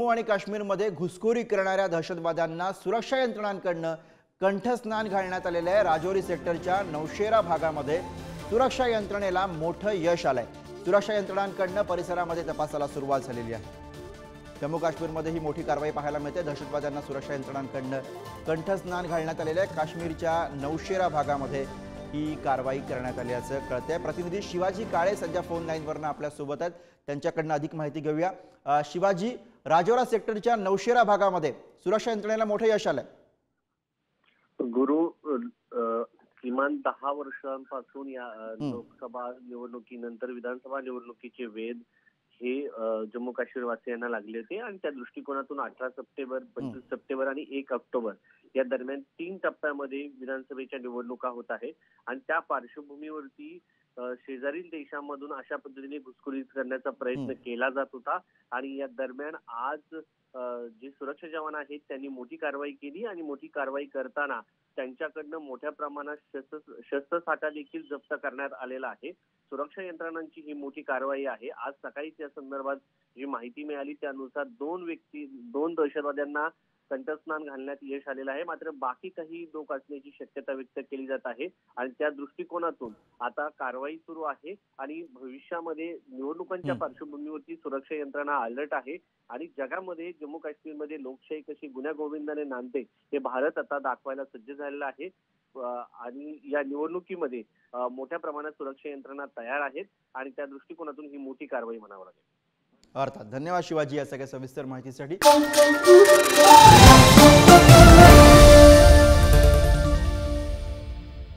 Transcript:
आणि काश्मीरमध्ये घुसखोरी करणाऱ्या दहशतवाद्यांना सुरक्षा यंत्रणांकडून कंठस्नान घालण्यात आलेले आहे। राजौरी सेक्टरच्या नौशेरा भागामध्ये सुरक्षा यंत्रणेला मोठं यश आलंय। सुरक्षा यंत्रणांकडून परिसरामध्ये तपासाला सुरुवात झालेली आहे। जम्मू काश्मीरमध्ये ही मोठी कारवाई पाहायला मिळते। दहशतवाद्यांना सुरक्षा यंत्रणांकडून कंठस्नान घालण्यात आलेले आहे। काश्मीरच्या नौशेरा भागामध्ये ही कारवाई करण्यात आली असं कळतंय। प्रतिनिधी शिवाजी काळे सध्या फोन लाईनवरनं आपल्या सोबत आहेत, त्यांच्याकडून अधिक माहिती घेऊया। शिवाजी, राजौरा सेक्टरच्या नौशेरा भागामध्ये सुरक्षा यंत्रणेला मोठं यश आलंय। गुरु किमान 10 वर्षांपासून या लोकसभा निवडणुकीनंतर विधानसभा निवडणुकीचे वेध हे जम्मू काश्मीर वासियांना लागले होते आणि त्या दृष्टिकोनातून 18 सप्टेंबर, 25 सप्टेंबर आणि 1 ऑक्टोबर या दरम्यान 3 टप्प्यामध्ये विधानसभेच्या निवडणुका होत आहे आणि त्या पार्श्वभूमीवरती शेजारील देशांमधून अशा पद्धतीने घुसखोरी करण्याचा प्रयत्न केला जात होता आणि या दरम्यान आज जे सुरक्षा जवान आहेत त्यांनी मोठी कारवाई केली आणि मोठी कारवाई करताना त्यांच्याकडनं मोठ्या प्रमाणात शस्त्रसाठा देखील जप्त करण्यात आलेला आहे। सुरक्षा यंत्रणांची ही मोठी कारवाई आहे। आज सकाळी त्या संदर्भात जी माहिती मिळाली त्यानुसार 2 दहशतवाद्यांना कंठस्नान घालण्यात यश आलेलं आहे, मात्र बाकी काही लोक असण्याची शक्यता व्यक्त केली जात आहे आणि त्या दृष्टिकोनातून आता कारवाई सुरू आहे आणि भविष्यामध्ये निवडणुकांच्या पार्श्वभूमीवरती सुरक्षा यंत्रणा अलर्ट आहे आणि जगामध्ये जम्मू काश्मीरमध्ये लोकशाही कशी गुण्यागोविंदाने नांदते हे भारत आता दाखवायला सज्ज झालेला आहे आणि या निवडणुकीमध्ये मोठ्या प्रमाणात सुरक्षा यंत्रणा तयार आहेत आणि त्या दृष्टिकोनातून ही मोठी कारवाई म्हणावं लागेल। अर्थात धन्यवाद शिवाजी या सगळ्या सविस्तर माहितीसाठी।